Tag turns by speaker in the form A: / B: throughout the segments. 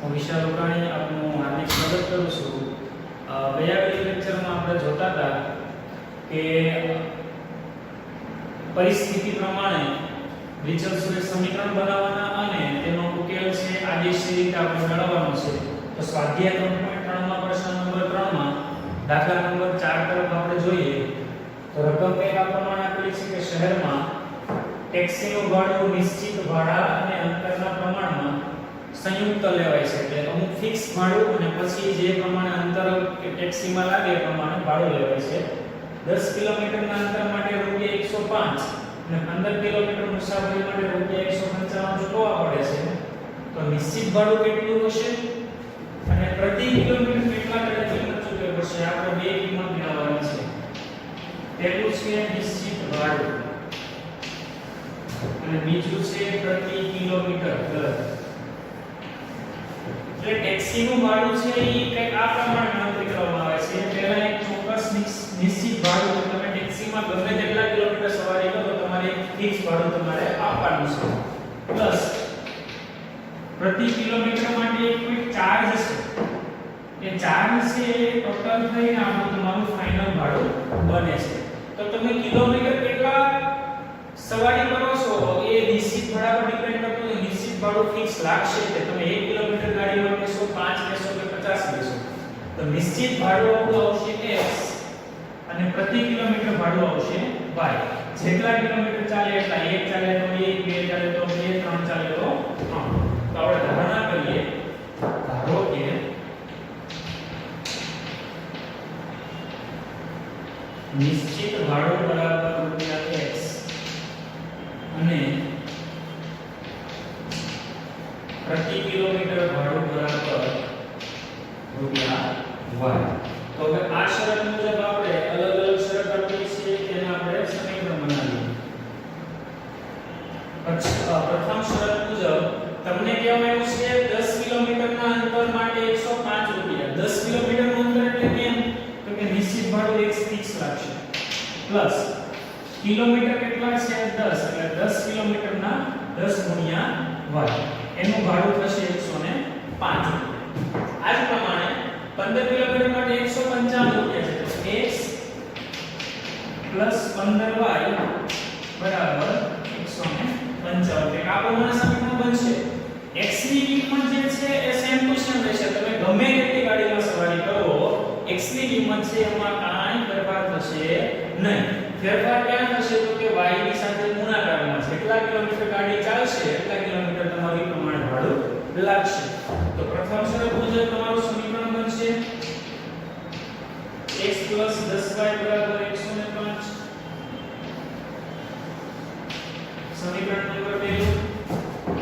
A: હું વિશાલ ઉકાણી આપનું હાર્દિક સ્વાગત કરું છું. ગયા લેક્ચરમાં આપણે જોતા હતા કે પરિસ્થિતિ પ્રમાણે ડિફરન્શિયલ સમીકરણ બનાવવાના અને તેનો ઉકેલ છે આદેશી રીતે આપણે મેળવવાનો છે. તો સ્વાધ્યાય 3.3 માં પ્રશ્ન નંબર 3 માં દાખલા નંબર 4 તરફ આપણે જોઈએ તો રકમ એક આ પ્રમાણે આપેલી છે કે શહેરમાં ટેક્સીનું ભાડું નિશ્ચિત ભાડા અને અંતરના પ્રમાણમાં સંયુક્ત લેવાય છે. એટલે અમુક ફિક્સ ભાડું અને પછી જે પ્રમાણે અંતર કે ટેક્સીમાં લાગે એ પ્રમાણે ભાડું લેવાય છે. 10 કિલોમીટરના અંતર માટે રૂપિયા 105 અને 15 કિલોમીટર મુસાફરી માટે રૂપિયા 155 ચૂકવવા પડે છે. તો નિશ્ચિત ભાડું કેટલું હશે અને પ્રતિ કિલોમીટર કેટલા કિંમત ચૂકવવી પડશે? આપણે બે કિંમત મેળવવાની છે. પહેલું છે નિશ્ચિત ભાડું અને બીજું છે પ્રતિ કિલોમીટર દર. એટલે ટેક્સીનું ભાડું છે એ કંઈક આ પ્રમાણે ગણતરી કરવામાં આવે છે. પહેલા એક ચોક્કસ નિશ્ચિત ભાડું તમે ટેક્સીમાં ગમે તેટલા કિલોમીટર સવારી કરો તમારે એક ફિક્સ ભાડું તમારે આપવાનું છે પ્લસ પ્રતિ કિલોમીટર માટે એક કોઈ ચાર્જ છે. એ ચાર્જ છે એ ટોટલ થઈને આપણું તમારું ફાઇનલ ભાડું બને છે. તો તમે કિલોમીટર કેટલા સવારી કરો છો એ નિશ્ચિત ભાડા પર ડિપેન્ડ કરતું નથી. નિશ્ચિત ભાડું ફિક્સ લાગશે કે તમે 1 કિલોમીટર ગાડીમાં બેસો 5 બેસો કે 50 બેસો. તો નિશ્ચિત ભાડું આપણું આવશે x અને પ્રતિ કિલોમીટર ભાડું આવશે y. જેટલા કિલોમીટર ચાલે એટલા 1 ચાલે તો 1, 2 ચાલે તો 2, 3 ચાલે તો 3. તો આપણે ધારણા કરીએ ધારો કે નિશ્ચિત ભાડું બરાબર રૂપિયા x અને પ્રતિ કિલોમીટર ભાડું બરાબર રૂપિયા y. તો હવે આ શરત મુજબ આપણે અલગ અલગ શરત આપી છે તેને આપણે સમીકરણ બનાવીએ. પ્રથમ શરત મુજબ તમને કહેવામાં આવ્યું છે 10 કિલોમીટરના અંતર માટે 105 રૂપિયા. 10 કિલોમીટરનું અંતર એટલે કેમ? તો કે નિશ્ચિત ભાડું x ફિક્સ લાગશે પ્લસ કિલોમીટર કેટલા છે 10 એટલે 10 કિલોમીટરના 10 ગુણ્યા y એનું ભાડું થશે 105 રૂપિયા. આ જ પ્રમાણે 15 કિલોમીટર માટે 155 રૂપિયા છે. તો x + 15y બરાબર 155. એટલે આ પ્રમાણે સમીકરણ બનશે. x ની કિંમત જે છે એ સેમ ટુ સેમ રહેશે. તમે ગમે તેટલી ગાડીમાં સવારી કરો x ની કિંમત છે એમાં કાંઈ ફેરફાર થશે નહીં. ફેરફાર ક્યાં થશે તો કે y ની સાથે ગુણાકારમાં. જેટલા કિલોમીટર ગાડી ચાલશે એટલા કિલોમીટર તમારું પ્રમાણે ભાડું લાગશે. તો પ્રથમ શરત મુજબ તમારું સમીકરણ બનશે x + 10y બરાબર 105. સમીકરણ નંબર 2.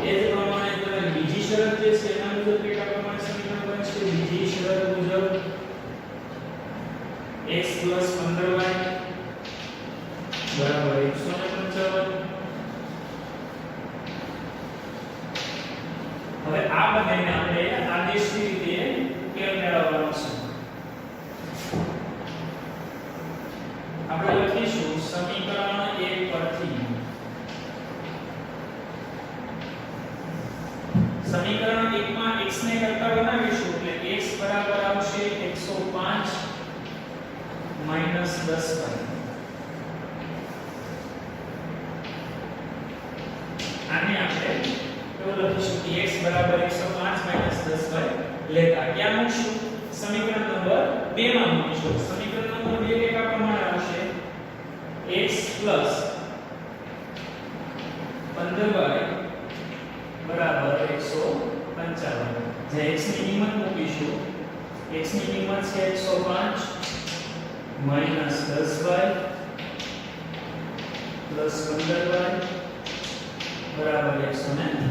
A: એ જ પ્રમાણે તમે બીજી શરત જે છે એના મુજબ કેટલા પ્રમાણે સમીકરણ બનશે? બીજી શરત મુજબ x + 15y બરાબર 155. હવે આ બંનેને આપણે આદેશી રીતે ઉકેલ મેળવવાનો છે. આપણે લખીશું સમીકરણ 1 પરથી સમીકરણ 1 માં x ને કરતા બનાવીશું એટલે x બરાબર આવશે 105 - 10y. આને આપણે એવું લખીશું કે x બરાબર 105 - 10y લેતા ક્યાં મૂકશું? સમીકરણ નંબર 2 માં મૂકીશું. સમીકરણ નંબર 2 એક આ પ્રમાણે આવશે x + 15y બરાબર 155. જે x ની કિંમત મૂકીશું x ની કિંમત છે 105 - 10y + 15y બરાબર 155.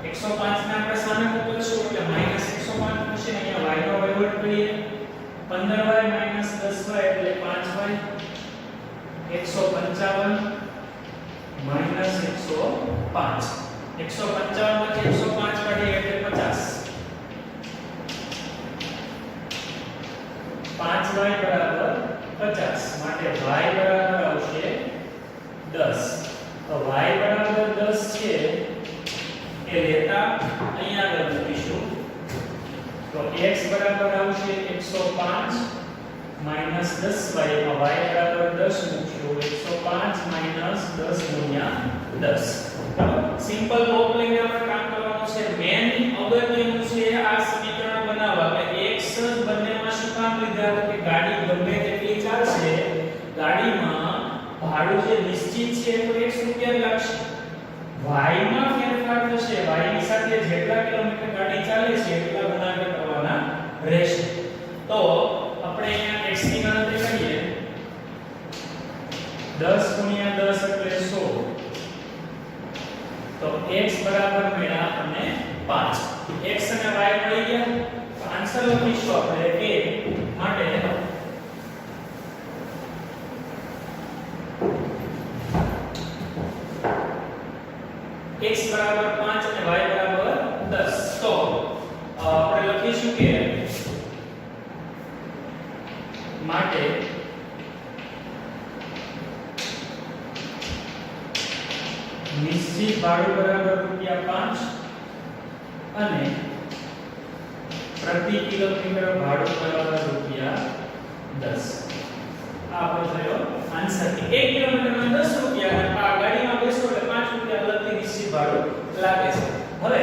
A: 105 ને આપણે સામે મૂકીશું એટલે -105 થશે. અહીંયા y નો વહીવટ કરીએ 15y - 10y એટલે 5y 155 - 105. 155 માંથી 105 કાઢીએ એટલે 50. 5y બરાબર 50 માટે y બરાબર આવશે 10. તો y બરાબર 10 છે એ લેતા અહીંયા આગળ મૂકીશું તો x બરાબર આવશે 105 માઈનસ 10y માં y બરાબર 10 મૂકશો 105 માઈનસ 10 ગુણ્યા 10. બરાબર સિમ્પલ લોપ લઈને આપણે કામ કરવાનું છે. મેન અગત્યનું છે આ સમીકરણ બનાવવા કે x જ બંનેમાં શું કામ લીધા કે ગાડી ગમે તેટલી ચાલશે ગાડીમાં ભાડું જે નિશ્ચિત છે તો 1 રૂપિયા લાગશે. y માં ફેરફાર થશે y ની સાથે જેટલા કિલોમીટર ગાડી ચાલે છે એટલા ગુણાકાર કરવાના રહેશે. તો આપણે અહીંયા x ની ગણતરી કરીએ 10 ગુણ્યા 10 એટલે 100. તો x બરાબર મળ્યા આપણને 5. x અને y મળી ગયા. તો આન્સર લખીશું આપણે કે માટે x બરાબર 5 અને y બરાબર 10. તો આપણે લખીશું કે માટે નિશ્ચિત ભાડું બરાબર ₹5 અને પ્રતિ કિલોમીટર ભાડું બરાબર ₹10. આ આપણો થયો આન્સર. 1 કિલોમીટરના 10 રૂપિયા અને આ ગાડીમાં બેસો એટલે 5 રૂપિયા અલગથી નિશ્ચિત ભાડું લાગે છે. હવે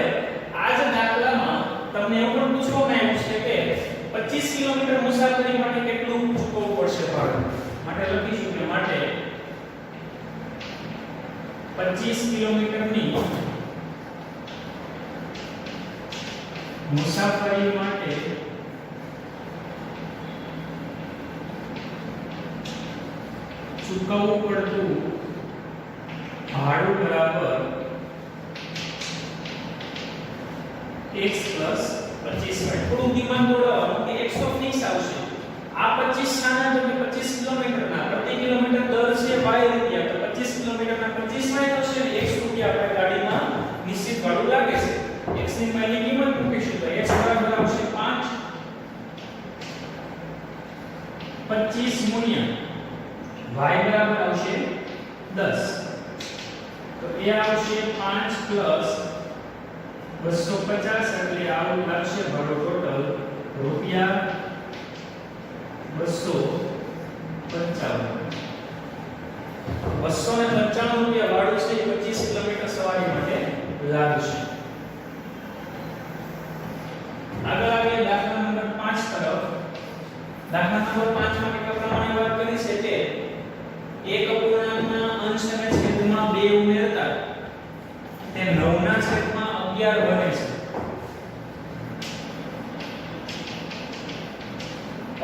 A: આ જ દાખલામાં તમને એવું પણ પૂછવામાં આવ્યું છે કે 25 કિલોમીટર મુસાફરી માટે કેટલું ચૂકવવું પડશે ભાડું. માટે લખીશું કે માટે 25 કિલોમીટરની મુસાફરી માટે ચૂકવવું પડતું ભાડું બરાબર x + 25y. થોડું દિમાગ દોડાવવાનું કે x તો ફિક્સ આવશે. આ 25 સાના તો કે 25 કિલોમીટરના પ્રતિ કિલોમીટર દર છે y રૂપિયા. તો 25 કિલોમીટરના 25y થશે ને 1 રૂપિયા આપણે ગાડીમાં નિશ્ચિત ભાડું લાગે છે. x ની માની કિંમત મૂકીશું તો x બરાબર આવશે 5 25 ગુણ્યા y બરાબર આવશે 10. તો એ આવશે 5 + 250 એટલે આવું લાગશે ભાડું ટોટલ રૂપિયા 295. 295 રૂપિયા ભાડું છે 25 કિલોમીટર સવારી માટે લાગશે. આગળ આવીએ દાખલા નંબર 5 તરફ. દાખલા નંબર 5 માં કેટલા પ્રમાણે વાત કરી છે કે એક અપૂર્ણાંકના અંશ અને છેદમાં 2 ઉમેરતા તે 9 ના છેદમાં 11 બને છે.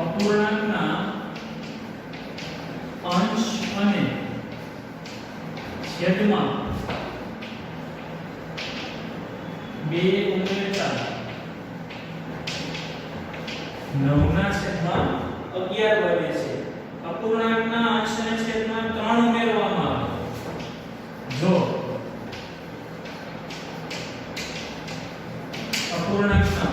A: અપૂર્ણાંકના અંશ અને છેદમાં 2 ઉમેરતા 9 ના છેદમાં 11 બને છે. અપૂર્ણાંકના અંશ અને છેદમાં 3 ઉમેરવામાં આવે જો અપૂર્ણાંકના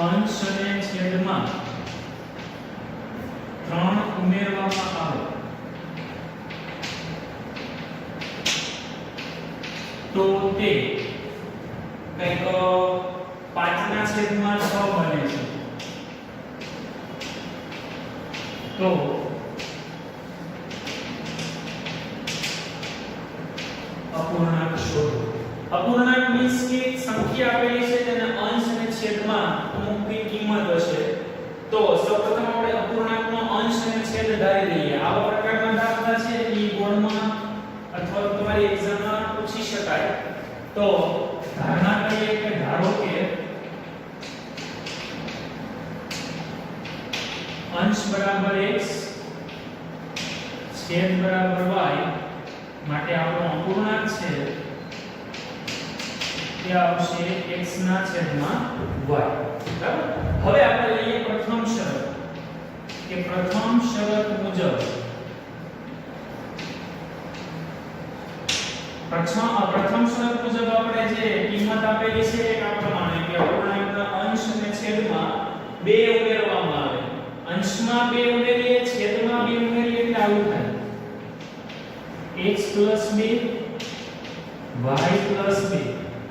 A: અંશ અને છેદમાં 3 ઉમેરવામાં આવે તો તે કંઈક 5 ના છેદમાં 6 બને છે. તો અપૂર્ણાંક શોધો. અપૂર્ણાંક મીન્સ કે સંખ્યા આપેલી છે તેને અંશ અને છેદમાં અમુક કિંમત હશે. તો સૌપ્રથમ આપણે અપૂર્ણાંકનો અંશ અને છેદ ધારી લઈએ. આવા પ્રકારના દાખલા છે એ બોર્ડમાં અથવા તમારી એક્ઝામમાં પૂછી શકાય. તો ધારણા કરીએ કે ધારો કે અંશ બરાબર x છેદ બરાબર y માટે આપણો અપૂર્ણાંક છે તે આવશે x ના છેદમાં y. બરાબર. હવે આપણે લઈએ પ્રથમ શરત કે પ્રથમ શરત મુજબ પ્રથમ શરત મુજબ આપણે જે કિંમત આપેલી છે એ આ પ્રમાણે કે અપૂર્ણાંકના અંશ અને છેદમાં 2 ઉમેરવામાં આવે. અંશમાં 2 ઉમેરીએ છેદમાં 2 ઉમેરીએ એટલે આવું થાય x + 2 y + 2.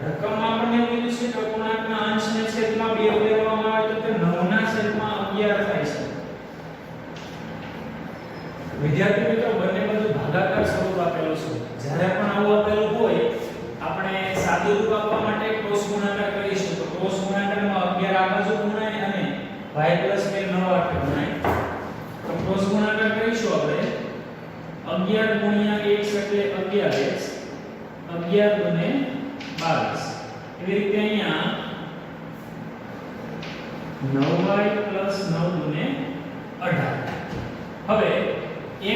A: રકમમાં આપણને એવું કીધું છે કે અપૂર્ણાંકના અંશને છેદમાં 2 ઉમેરવામાં આવે તો તે 9/11 થાય છે. વિદ્યાર્થી મિત્રો બંને બાજુ ભાગાકાર સ્વરૂપ આપેલું છે. જ્યારે પણ આવું આપેલું હોય આપણે સાદું રૂપ આપવા માટે ક્રોસ ગુણાકાર કરીશું તો ક્રોસ ગુણાકારમાં 11 આ બાજુ ગુણાય અને y + 2 9 આટલે ગુણાય. તો ક્રોસ ગુણાકાર કરીશું આપણે 11 * x એટલે 11x 11 * 2 22. એવી રીતે અહીંયા 9y + 9 * 18. હવે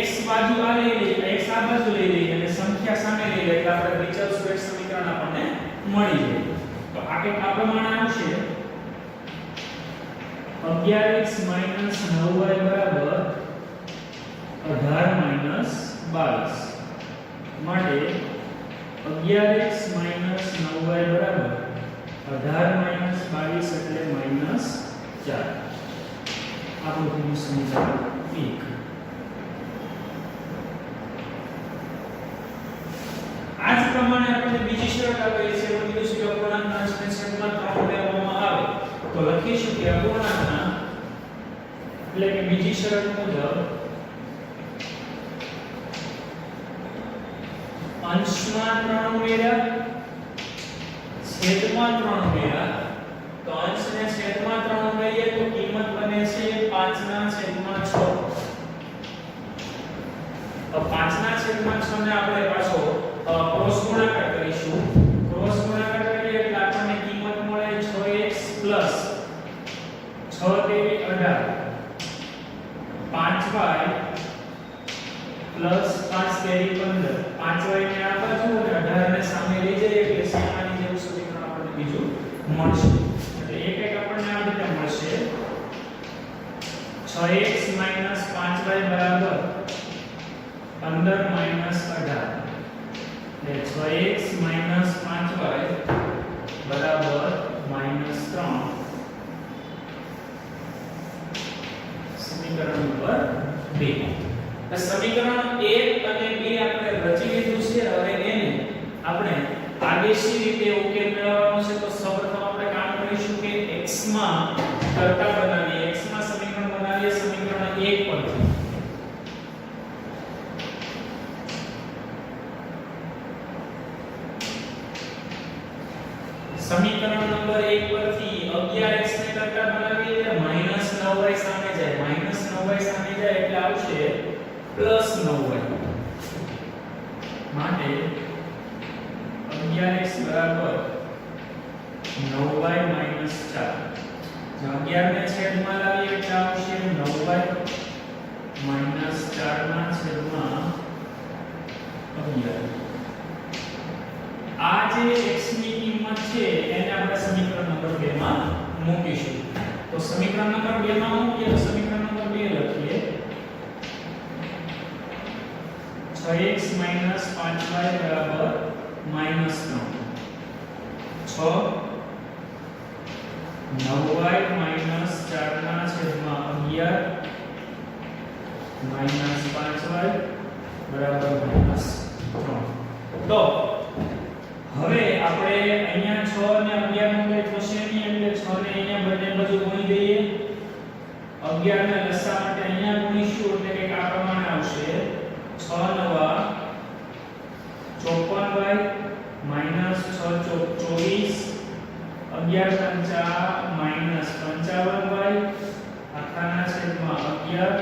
A: x બાજુ આ લઈ લઈએ x આ બાજુ લઈ લઈએ અને સંખ્યા સામે લઈ લઈએ એટલે આપણે વિચલ સુરેખ સમીકરણ આપણને મળી જાય. તો આ કે આ પ્રમાણે આવશે 11x - 9y = 18 - 22 માટે 11x - 9y = 18 - 22 એટલે -4. આપણું સમીકરણ 1. આ જ પ્રમાણે આપણે બીજી શરત આપેલી છે એમાં કીધું છે કે અપૂર્ણાંકના અંશને છેદમાં 3 ઉમેરવામાં આવે તો લખીશું કે અપૂર્ણાંકના એટલે કે બીજી શરત મુજબ અંશમાં 3 ઉમેર્યા છેદમાં 3 ઉમેર્યા તો અંશને છેદમાં 3 ઉમેરીએ તો કિંમત બને છે 5/6. તો 5/6 ને આપણે પાછો ક્રોસ ગુણાકાર કરીશું. ક્રોસ ગુણાકાર કરીએ એટલે આપણને કિંમત મળે 6x + 6 * 18 5y + 5 * 15 5y ને આ બાજુ અને 18 ને સામે લઈ જઈએ એટલે સીમાની જેવું સમીકરણ આપણને બીજું મળશે. એટલે એક આપણને આ રીતે મળશે 6x - 5y = 15 - 18 6x - 5y બરાબર -3. સમીકરણ નંબર 2. આ સમીકરણ 1 અને 2 આપણે રચી લીધું છે. હવે એને આપણે આદેશી રીતે ઉકેલ મેળવવાનો છે તો સૌપ્રથમ આપણે કામ કરીશું કે x માં કરતા બનાવીએ. x માં સમીકરણ બનાવીએ સમીકરણ 1 પરથી. સમીકરણ નંબર 1 પરથી 11x ને કરતા બનાવીએ એટલે -9y સામે જાય. -9y સામે જાય એટલે આવશે +9y. માટે 11x બરાબર 9y - 4. જો 11 ને છેદમાં લાવીએ એટલે આવશે 9y - 4/11. આ જે x ની કિંમત છે એને આપણે સમીકરણ નંબર 2 માં મૂકીશું. તો સમીકરણ નંબર 2 માં મૂકીએ તો સમીકરણ નંબર 2 લખીએ 6x - 5y બરાબર -3. 6 9y - 4/11 -5y બરાબર -3. તો હવે આપણે અહીંયા 6 અને 11 નો કઈ થશે નહીં એટલે 6 ને અહીંયા બંને બાજુ ગુણી દઈએ. 11 ને લસા માટે અહીંયા ગુણીશું એટલે કે આ પ્રમાણે આવશે 6 * 9 = 54y -6 * 24 11 * 5 -55y આખાના છેદમાં 11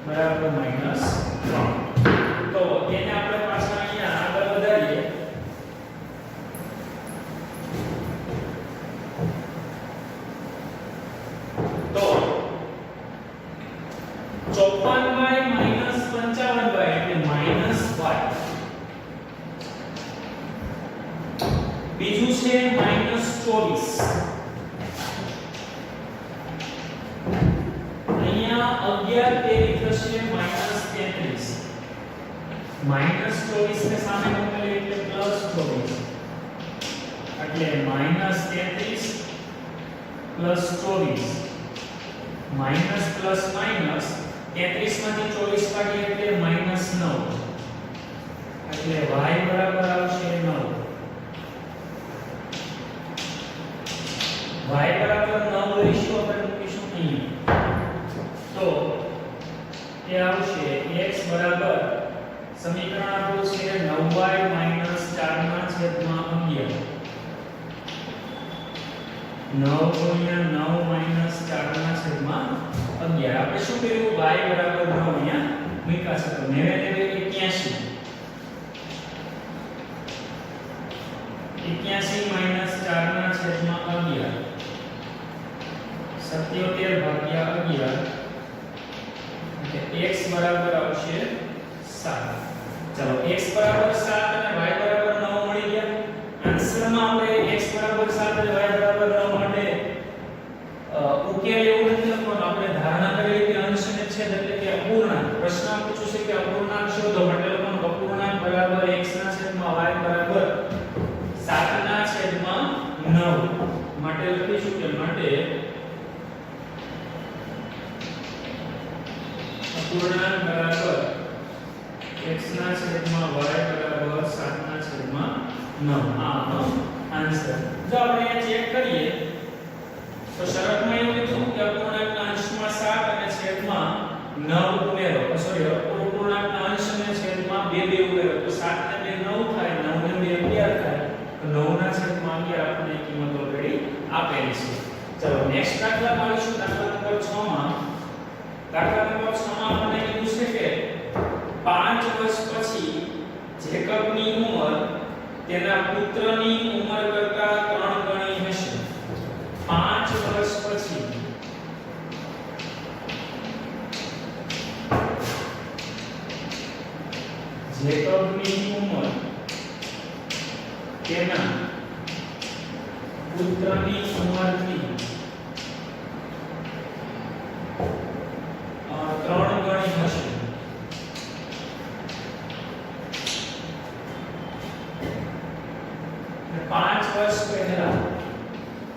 A: બરાબર -3. તો એને આપણે પાછા અહીંયા આગળ વધારીએ. તો 54y - 55y એટલે -y. બીજું છે -24. અહીંયા 11 તેરી થશે -33. -24 ને સામે મૂકીએ એટલે +24 એટલે -33 +24 માઈનસ પ્લસ માઈનસ 33 માંથી 24 કાઢીએ એટલે -9 એટલે y બરાબર આવશે 9. y બરાબર 9 લઈશું આપણે મૂકીશું અહીં તો એ આવશે x બરાબર સમીકરણ આપણું છે 9y 4 ના છેદમાં 11 9 ગુણ્યા 9 4 ના છેદમાં 11 આપણે શું કર્યું y બરાબર 9 અહીંયા મૂક્યા છે તો 9 81 81 4 ના છેદમાં 11 77 ભાગ્યા 11 એટલે x બરાબર આવશે 7 ચલો x બરાબર 7 અને y બરાબર 9 મળી ગયા આન્સરમાં આપણે x બરાબર 7 અને y બરાબર 9 માટે ઉકેલ એવું નથી લખવાનું આપણે ધારણા કરી કે અંશ અને છેદ એટલે કે અપૂર્ણાંક પ્રશ્ન પૂછ્યું છે કે અપૂર્ણાંક શોધો માટે લખવાનું અપૂર્ણાંક બરાબર x ના છેદમાં y બરાબર 7 ના છેદમાં 9 માટે લખીશું કે માટે અપૂર્ણાંક બરાબર x ના છેદમાં y બરાબર 7 ના છેદમાં 9 આનો આન્સર જો આપણે અહીંયા ચેક કરીએ તો શરતમાં એવું કીધું કે અપૂર્ણાંકના અંશમાં 7 અને છેદમાં 9 ઉમેરો સોરી અપૂર્ણાંકના અંશ અને છેદમાં 2 ઉમેરો તો 7 ને 2 9 થાય 9 ને 2 11 થાય તો 9 ના છેદમાં 11 આપણને કિંમત ઓલરેડી આપેલી છે ચલો નેક્સ્ટ દાખલામાં આવીશું દાખલા નંબર 6 માં દાખલા નંબર 6 માં આપણને કીધું છે કે 5 વર્ષ પછી જેકબની ઉંમર તેના પુત્રની ઉંમર કરતાં 3 ગણી હશે 5 વર્ષ પછી જેકબની ઉંમર તેના પુત્રની ઉંમરથી 3 ગણી હશે 5 વર્ષ પહેલા જેકબની ઉંમર તેના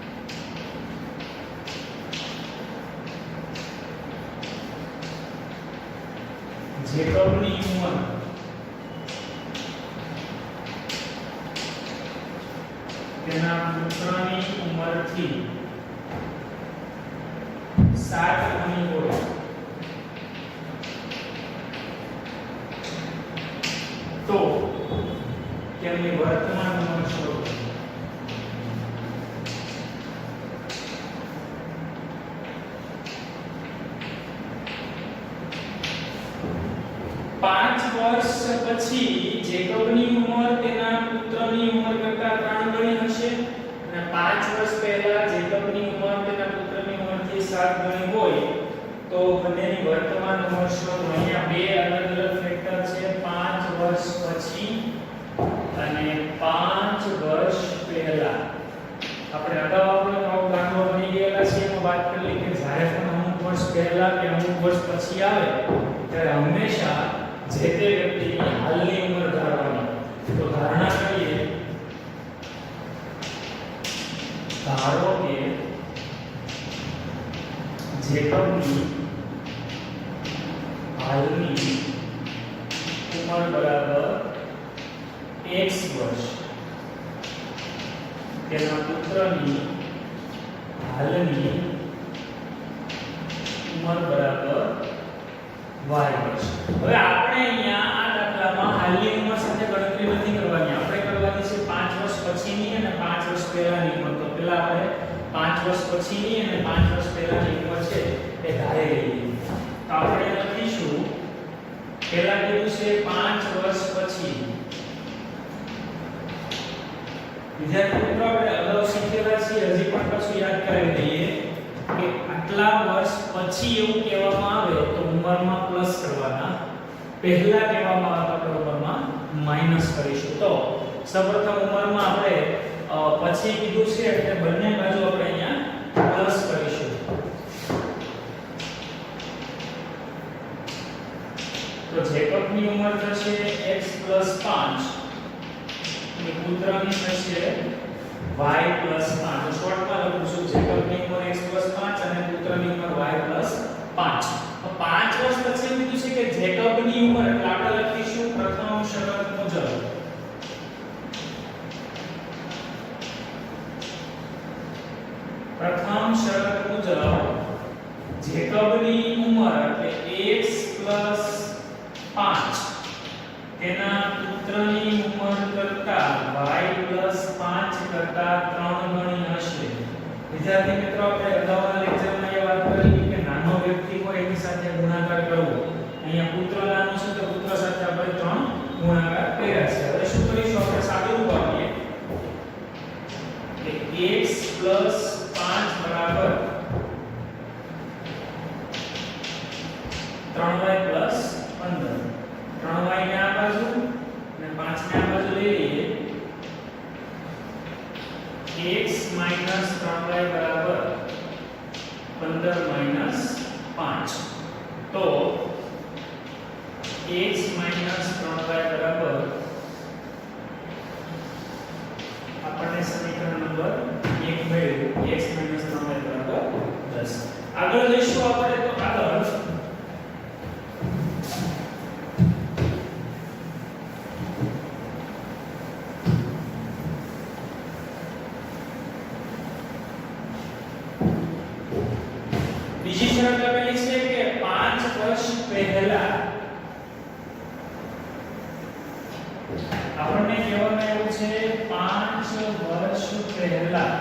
A: પુત્રની ઉંમરથી 7 ગણી હોય તો તેમની વર્તમાન ઉંમર શોધો 5 વર્ષ પછી જેકબની ઉંમર તેના પુત્રની ઉંમર કરતાં 3 ગણી હશે અને 5 વર્ષ પહેલા જેકબની ઉંમર તેના પુત્રની ઉંમરથી 7 ગણી હોય તો બંનેની વર્તમાન ઉંમર શોધો અહીંયા બે અલગ અલગ ફેક્ટર છે 5 વર્ષ પછી અને 5 વર્ષ પહેલા આપણે અગાઉ આપણો દાખલો બની ગયેલા છે એમાં વાત કરી કે જ્યારે પણ અમુક વર્ષ પહેલા કે અમુક વર્ષ પછી આવે ત્યારે હંમેશા જે તે વ્યક્તિની હાલની ઉંમર ધારવાની તો ધારણા કરીએ ધારો કે જેકબની હાલની ઉંમર બરાબર x વર્ષ તેના પુત્રની હાલની ઉંમર બરાબર y વર્ષ હવે આપણે અહીંયા આ દાખલામાં હાલની ઉંમર સાથે ગણતરી નથી કરવાની આપણે કરવાની છે 5 વર્ષ પછીની અને 5 વર્ષ પહેલાની ઉંમર તો પહેલા આપણે 5 વર્ષ પછીની અને 5 વર્ષ પહેલાની ઉંમર છે એ ધારી લઈએ તો આપણે લખીશું પહેલા કીધું છે 5 વર્ષ પછી વિદ્યાર્થી મિત્રો આપણે અગાઉ શીખેલા છીએ હજી પણ પાછું યાદ કરાવી દઈએ કે આટલા વર્ષ પછી એવું કહેવામાં આવે તો ઉંમરમાં પ્લસ કરવાના પહેલા કહેવામાં આવે તો ઉંમરમાં માઈનસ કરીશું તો સૌપ્રથમ ઉંમરમાં આપણે પછી કીધું છે એટલે બંને બાજુ આપણે અહીંયા પ્લસ કરીશું તો જેકબની ઉંમર થશે x 5 અને પુત્રની થશે y 5 તો શોર્ટમાં લખું છું જેકબની ઉંમર x 5 અને પુત્રની ઉંમર y 5 તો 5 વર્ષ પછી એવું કીધું છે કે જેકબની ઉંમર એટલે આપણે લખીશું પ્રથમ શરત મુજબ પ્રથમ શરત મુજબ જેકબની ઉંમર એટલે x + 5 તેના પુત્રની ઉંમર કરતા y + 5 કરતા 3 ગણી હશે. વિદ્યાર્થી મિત્રો, આપણે અગાઉના લેક્ચરમાં એ વાત કરી કે નાનો વ્યક્તિ હોય એની સાથે ગુણાકાર કરવો. અહીંયા પુત્ર નાનો છે તો પુત્ર સાથે આપણે 3 ગુણાકાર કર્યા છે. હવે શું કરીશું? આપણે સાદું રૂપ આપીએ કે x + 5 બરાબર 3y + 15. 3y ને આ બાજુ અને 5 ને આ બાજુ લઈ લઈએ. x - 3y બરાબર 15 - 5. તો x - 3y બરાબર આપણને સમીકરણ નંબર 1 મળ્યું. x - 3y બરાબર 10. આગળ જઈશું આપણે. તો આગળ બીજી શરત આપેલી છે કે 5 વર્ષ પહેલા આપણને કહેવામાં આવ્યું છે 5 વર્ષ પહેલા.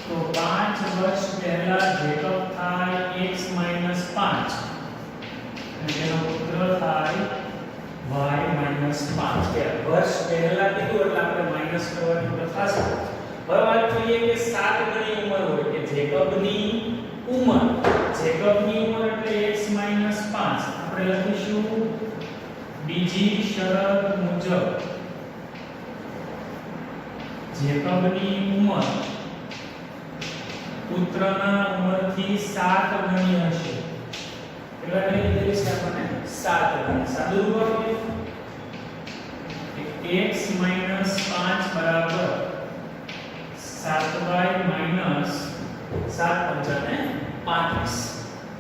A: તો 5 વર્ષ પહેલા જેકબ થાય x - 5 અને તેનો પુત્ર થાય y - 5. કે વર્ષ પહેલા કીધું એટલે આપણે માઈનસ કરવાની પ્રથા છે. હવે વાત કરીએ કે 7 ગણી ઉંમર હોય કે જેકબની ઉંમર. જેકબની ઉંમર એટલે x - 5. આપણે લખીશું બીજી શરત મુજબ જેકબની ઉંમર પુત્રના ઉંમરથી 7 ગણી હશે. કેટલા ગણી લીધેલી છે આપણને? 7 ગણી. સાદું રૂપ આપીએ કે x - 5 બરાબર 7y - 7 × 35.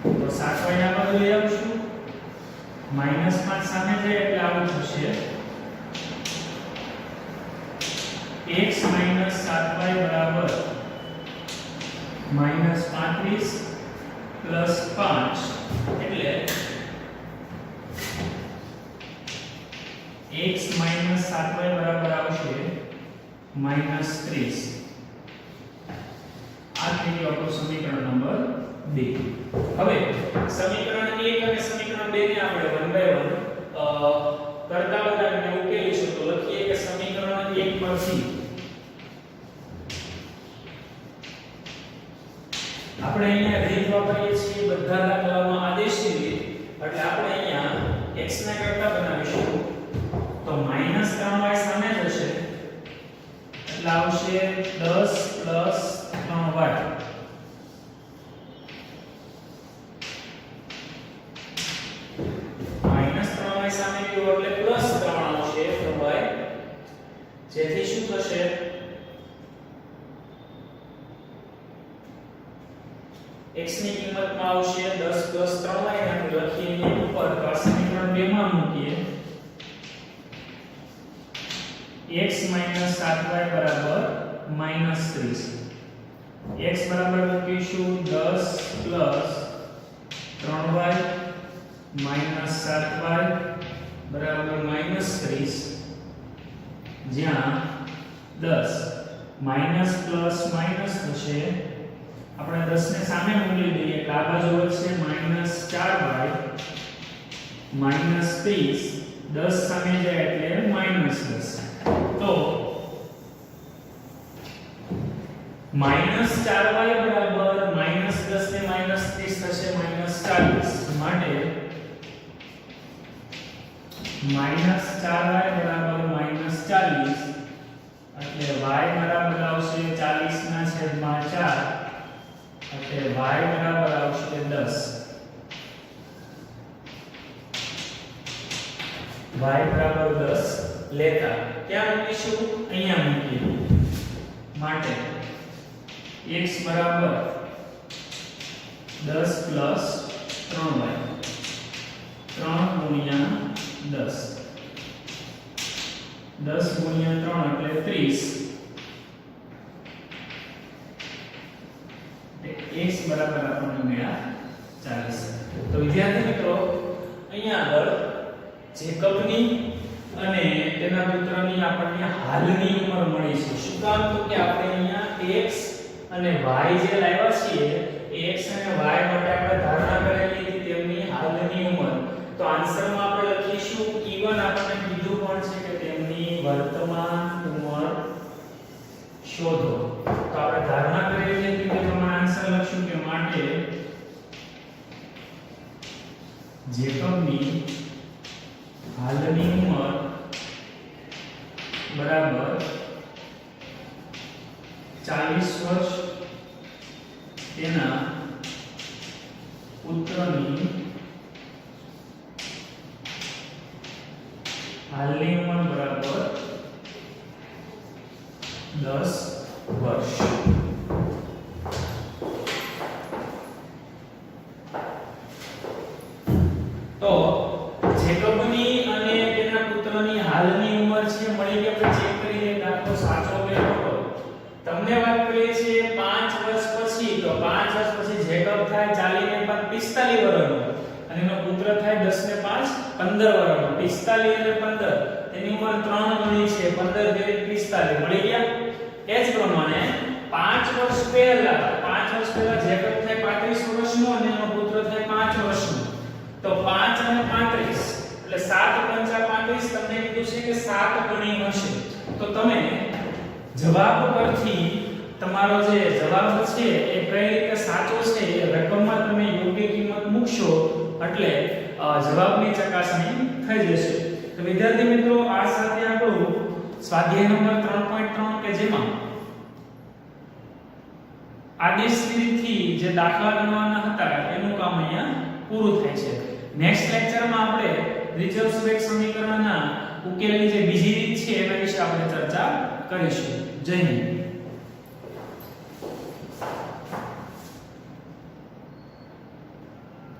A: તો 7y આ બાજુ લઈ આવશું. -5 સામે જાય એટલે આવું થશે. x - 7y બરાબર -35 + 5 એટલે x - 7y બરાબર આવશે -30. આ થઈ ગયું આપણું સમીકરણ નંબર 2. હવે સમીકરણ 1 અને સમીકરણ 2 ને આપણે 1 બાય 1 કરતા બનાવીને ઉકેલીશું. તો લખીએ કે સમીકરણ 1 પરથી આપણે અહીંયા રીત વાપરીએ છીએ બધા દાખલામાં આદેશની રીત. એટલે આપણે અહીંયા x ને કરતા બનાવીશું. તો -3y સામે જશે એટલે આવશે 10 + 3y. -3y સામે ગયો એટલે +3 આવશે 3y. જેથી શું થશે? x ની કિંમતમાં આવશે 10 + 3y અને લખીએ અહીં ઉપર. તો આ સમીકરણ 2 માં મૂકીએ. x - 7y બરાબર -30. x બરાબર મૂકીશું 10 + 3y - 7y બરાબર -30. જ્યાં 10 માઈનસ પ્લસ માઈનસ થશે. આપણે 10 ને સામે મૂકી દઈએ એટલે આ બાજુ વધશે -4y -30. 10 સામે જાય એટલે -10. તો -4y બરાબર -10 ને -30 થશે -40. માટે -4y બરાબર -40 એટલે y બરાબર આવશે 40/4 એટલે y બરાબર આવશે 10. y બરાબર 10 લેતા ક્યાં મૂકીશું? અહીંયા મૂકીએ. માટે x બરાબર 10 + 3y 3 ગુણ્યા 10 10 ગુણ્યા 3 એટલે 30. x બરાબર આપણને મળ્યા 40. તો વિદ્યાર્થી મિત્રો અહીંયા આગળ જેકબની અને તેના પુત્રની આપણને હાલની ઉંમર મળી છે. શું કામ? તો કે આપણે અહીંયા x અને y જે લાવ્યા છીએ x અને y માટે આપણે ધારણા કરેલી હતી તેમની હાલની ઉંમર. તો આન્સરમાં આપણે લખીશું E1 આપણને કીધું પણ છે કે તેમની વર્તમાન ઉંમર શોધો. તો આપણે ધારણા કરેલી હતી તે પ્રમાણે આન્સર લખશું કે માટે જેકબની હાલની ઉંમર બરાબર 40 વર્ષ, તેના પુત્રની હાલની ઉંમર બરાબર 10 વર્ષ. તો જેકબની અને તેના પુત્રની હાલની ઉંમર છે મળી કે આપણે ચેક કરીને દાખલો સાચો કે ખોટો. તમને વાત કરીએ છીએ 5 વર્ષ પછી. તો 5 વર્ષ પછી જેકબ થાય 40 ને 5 45 વર્ષનો અને એનો પુત્ર થાય 10 ને 5 15 વર્ષનો. 45 અને 15 તેની ઉંમર 3 ગણી છે. 15 જેવી 45 મળી ગયા. એ જ પ્રમાણે 5 વર્ષ પહેલા જેકબ થાય 35 વર્ષનો અને એનો પુત્ર થાય 5 વર્ષનો. તો 5 અને 35 એટલે 7 પંચા 35 તમને કીધું છે કે 7 ગણી હશે. તો તમે જવાબ પરથી તમારો જે જવાબ છે એ કઈ રીતે સાચો છે એ રકમમાં તમે યોગ્ય કિંમત મૂકશો એટલે જવાબની ચકાસણી થઈ જશે. તો વિદ્યાર્થી મિત્રો આ સાથે આપણું સ્વાધ્યાય નંબર 3.3 કે જેમાં આદેશ રીતથી જે દાખલા ગણવાના હતા એનું કામ અહીંયા પૂરું થાય છે. નેક્સ્ટ લેક્ચરમાં આપણે દ્વિચલ સમીકરણના ઉકેલની જે બીજી રીત છે એના વિશે આપણે ચર્ચા કરીશું. જય હિન્દ.